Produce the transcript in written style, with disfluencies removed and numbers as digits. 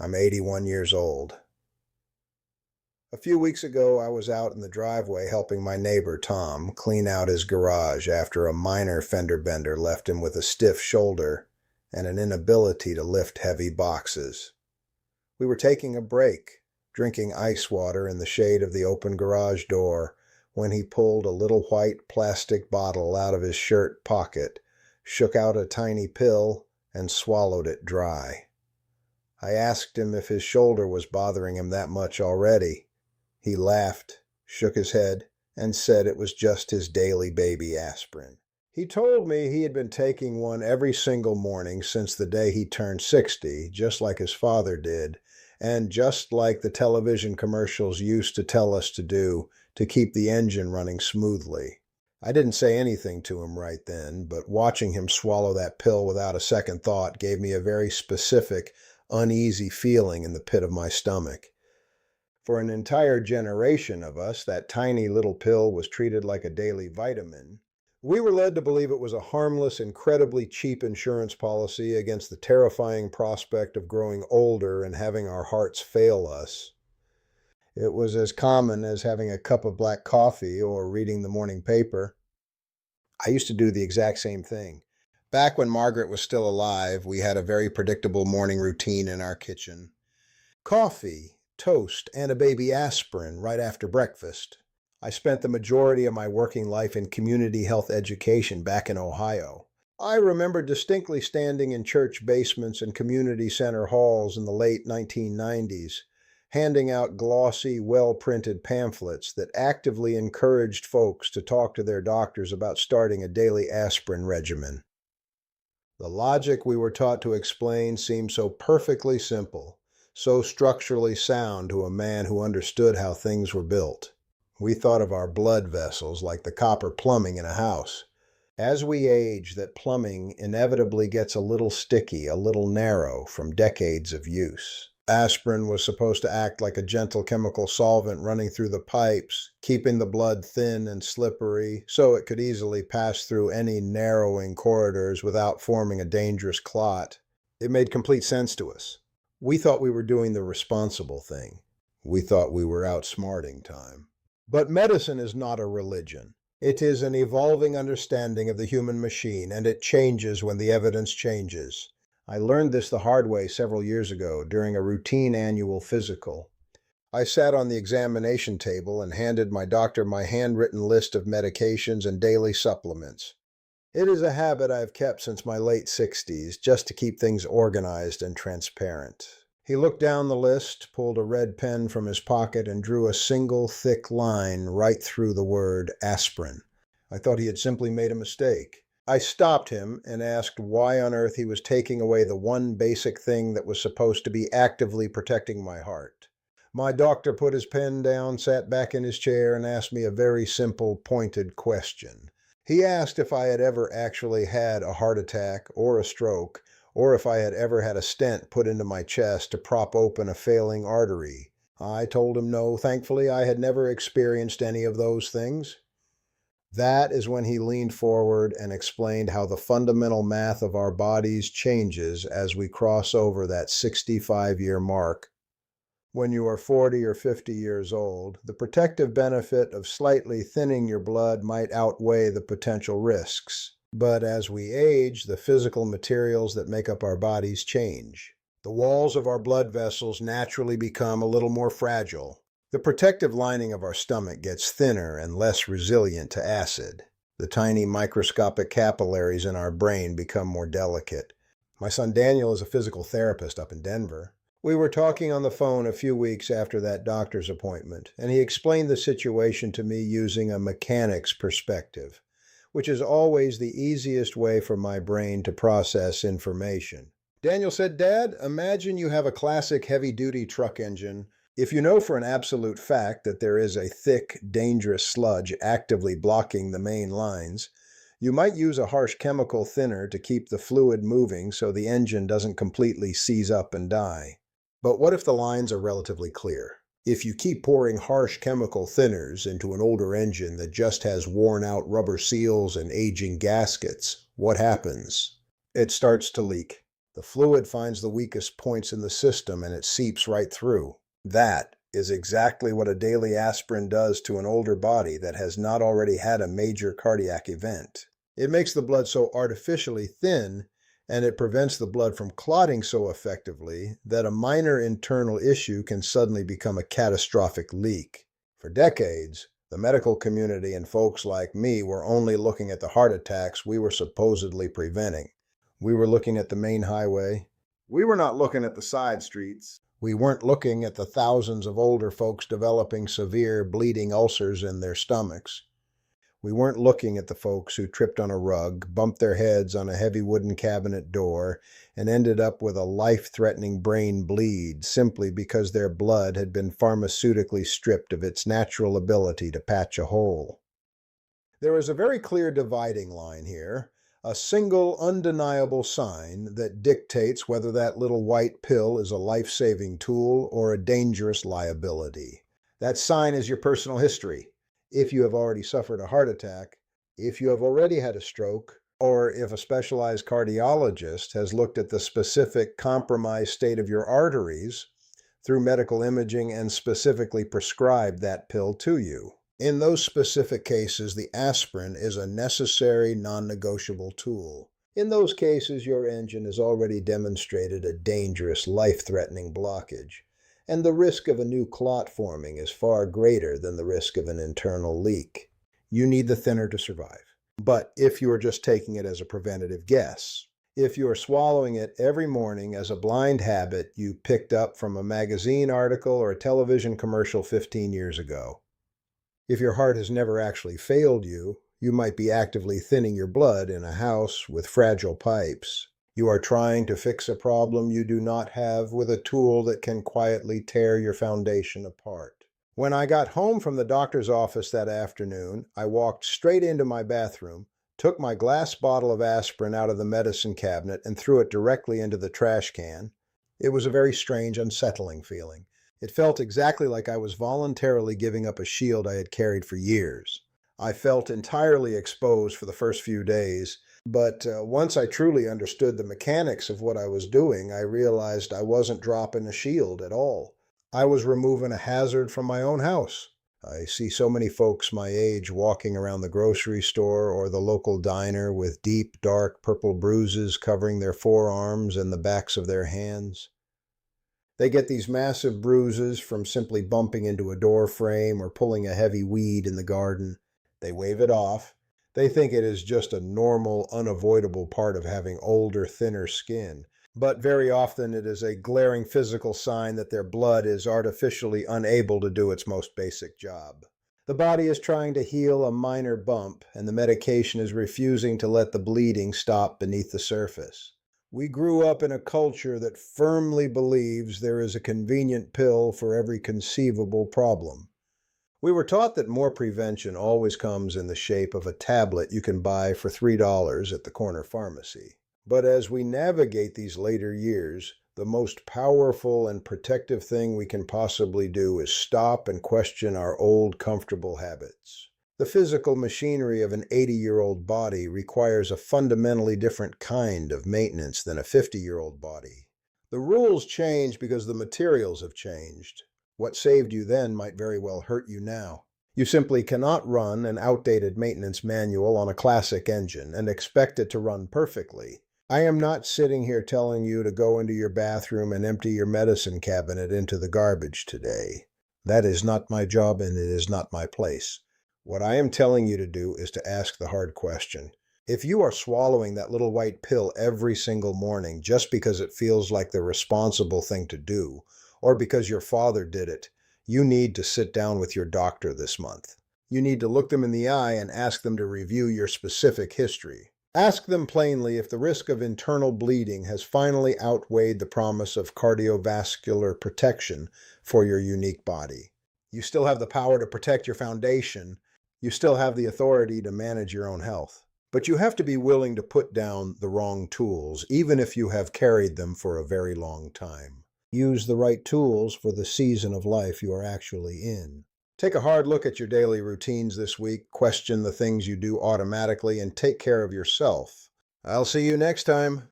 I'm 81 years old. A few weeks ago, I was out in the driveway helping my neighbor, Tom, clean out his garage after a minor fender bender left him with a stiff shoulder and an inability to lift heavy boxes. We were taking a break, drinking ice water in the shade of the open garage door, when he pulled a little white plastic bottle out of his shirt pocket, shook out a tiny pill, and swallowed it dry. I asked him if his shoulder was bothering him that much already. He laughed, shook his head, and said it was just his daily baby aspirin. He told me he had been taking one every single morning since the day he turned 60, just like his father did, and just like the television commercials used to tell us to do to keep the engine running smoothly. I didn't say anything to him right then, but watching him swallow that pill without a second thought gave me a very specific, uneasy feeling in the pit of my stomach. For an entire generation of us, that tiny little pill was treated like a daily vitamin. We were led to believe it was a harmless, incredibly cheap insurance policy against the terrifying prospect of growing older and having our hearts fail us. It was as common as having a cup of black coffee or reading the morning paper. I used to do the exact same thing. Back when Margaret was still alive, we had a very predictable morning routine in our kitchen. Coffee, toast, and a baby aspirin right after breakfast. I spent the majority of my working life in community health education back in Ohio. I remember distinctly standing in church basements and community center halls in the late 1990s, handing out glossy, well-printed pamphlets that actively encouraged folks to talk to their doctors about starting a daily aspirin regimen. The logic we were taught to explain seemed so perfectly simple, so structurally sound to a man who understood how things were built. We thought of our blood vessels like the copper plumbing in a house. As we age, that plumbing inevitably gets a little sticky, a little narrow from decades of use. Aspirin was supposed to act like a gentle chemical solvent running through the pipes, keeping the blood thin and slippery so it could easily pass through any narrowing corridors without forming a dangerous clot. It made complete sense to us. We thought we were doing the responsible thing. We thought we were outsmarting time. But medicine is not a religion. It is an evolving understanding of the human machine, and it changes when the evidence changes. I learned this the hard way several years ago during a routine annual physical. I sat on the examination table and handed my doctor my handwritten list of medications and daily supplements. It is a habit I have kept since my late 60s, just to keep things organized and transparent. He looked down the list, pulled a red pen from his pocket, and drew a single thick line right through the word aspirin. I thought he had simply made a mistake. I stopped him and asked why on earth he was taking away the one basic thing that was supposed to be actively protecting my heart. My doctor put his pen down, sat back in his chair, and asked me a very simple, pointed question. He asked if I had ever actually had a heart attack or a stroke, or if I had ever had a stent put into my chest to prop open a failing artery. I told him no, thankfully I had never experienced any of those things. That is when he leaned forward and explained how the fundamental math of our bodies changes as we cross over that 65-year mark. When you are 40 or 50 years old, the protective benefit of slightly thinning your blood might outweigh the potential risks. But as we age, the physical materials that make up our bodies change. The walls of our blood vessels naturally become a little more fragile. The protective lining of our stomach gets thinner and less resilient to acid. The tiny microscopic capillaries in our brain become more delicate. My son Daniel is a physical therapist up in Denver. We were talking on the phone a few weeks after that doctor's appointment, and he explained the situation to me using a mechanic's perspective, which is always the easiest way for my brain to process information. Daniel said, "Dad, imagine you have a classic heavy-duty truck engine. If you know for an absolute fact that there is a thick, dangerous sludge actively blocking the main lines, you might use a harsh chemical thinner to keep the fluid moving so the engine doesn't completely seize up and die. But what if the lines are relatively clear? If you keep pouring harsh chemical thinners into an older engine that just has worn-out rubber seals and aging gaskets, what happens? It starts to leak. The fluid finds the weakest points in the system and it seeps right through. That is exactly what a daily aspirin does to an older body that has not already had a major cardiac event. It makes the blood so artificially thin, and it prevents the blood from clotting so effectively that a minor internal issue can suddenly become a catastrophic leak. For decades, the medical community and folks like me were only looking at the heart attacks we were supposedly preventing. We were looking at the main highway. We were not looking at the side streets. We weren't looking at the thousands of older folks developing severe bleeding ulcers in their stomachs. We weren't looking at the folks who tripped on a rug, bumped their heads on a heavy wooden cabinet door, and ended up with a life-threatening brain bleed simply because their blood had been pharmaceutically stripped of its natural ability to patch a hole. There is a very clear dividing line here, a single undeniable sign that dictates whether that little white pill is a life-saving tool or a dangerous liability. That sign is your personal history. If you have already suffered a heart attack, if you have already had a stroke, or if a specialized cardiologist has looked at the specific compromised state of your arteries through medical imaging and specifically prescribed that pill to you. In those specific cases, the aspirin is a necessary, non-negotiable tool. In those cases, your engine has already demonstrated a dangerous, life-threatening blockage, and the risk of a new clot forming is far greater than the risk of an internal leak. You need the thinner to survive. But if you are just taking it as a preventative guess, if you are swallowing it every morning as a blind habit you picked up from a magazine article or a television commercial 15 years ago, if your heart has never actually failed you, you might be actively thinning your blood in a house with fragile pipes. You are trying to fix a problem you do not have with a tool that can quietly tear your foundation apart. When I got home from the doctor's office that afternoon, I walked straight into my bathroom, took my glass bottle of aspirin out of the medicine cabinet, and threw it directly into the trash can. It was a very strange, unsettling feeling. It felt exactly like I was voluntarily giving up a shield I had carried for years. I felt entirely exposed for the first few days, but once I truly understood the mechanics of what I was doing, I realized I wasn't dropping a shield at all. I was removing a hazard from my own house. I see so many folks my age walking around the grocery store or the local diner with deep, dark purple bruises covering their forearms and the backs of their hands. They get these massive bruises from simply bumping into a door frame or pulling a heavy weed in the garden. They wave it off. They think it is just a normal, unavoidable part of having older, thinner skin. But very often it is a glaring physical sign that their blood is artificially unable to do its most basic job. The body is trying to heal a minor bump, and the medication is refusing to let the bleeding stop beneath the surface. We grew up in a culture that firmly believes there is a convenient pill for every conceivable problem. We were taught that more prevention always comes in the shape of a tablet you can buy for $3 at the corner pharmacy. But as we navigate these later years, the most powerful and protective thing we can possibly do is stop and question our old comfortable habits. The physical machinery of an 80-year-old body requires a fundamentally different kind of maintenance than a 50-year-old body. The rules change because the materials have changed. What saved you then might very well hurt you now. You simply cannot run an outdated maintenance manual on a classic engine and expect it to run perfectly. I am not sitting here telling you to go into your bathroom and empty your medicine cabinet into the garbage today. That is not my job and it is not my place. What I am telling you to do is to ask the hard question. If you are swallowing that little white pill every single morning just because it feels like the responsible thing to do, or because your father did it, you need to sit down with your doctor this month. You need to look them in the eye and ask them to review your specific history. Ask them plainly if the risk of internal bleeding has finally outweighed the promise of cardiovascular protection for your unique body. You still have the power to protect your foundation. You still have the authority to manage your own health. But you have to be willing to put down the wrong tools, even if you have carried them for a very long time. Use the right tools for the season of life you are actually in. Take a hard look at your daily routines this week, question the things you do automatically, and take care of yourself. I'll see you next time.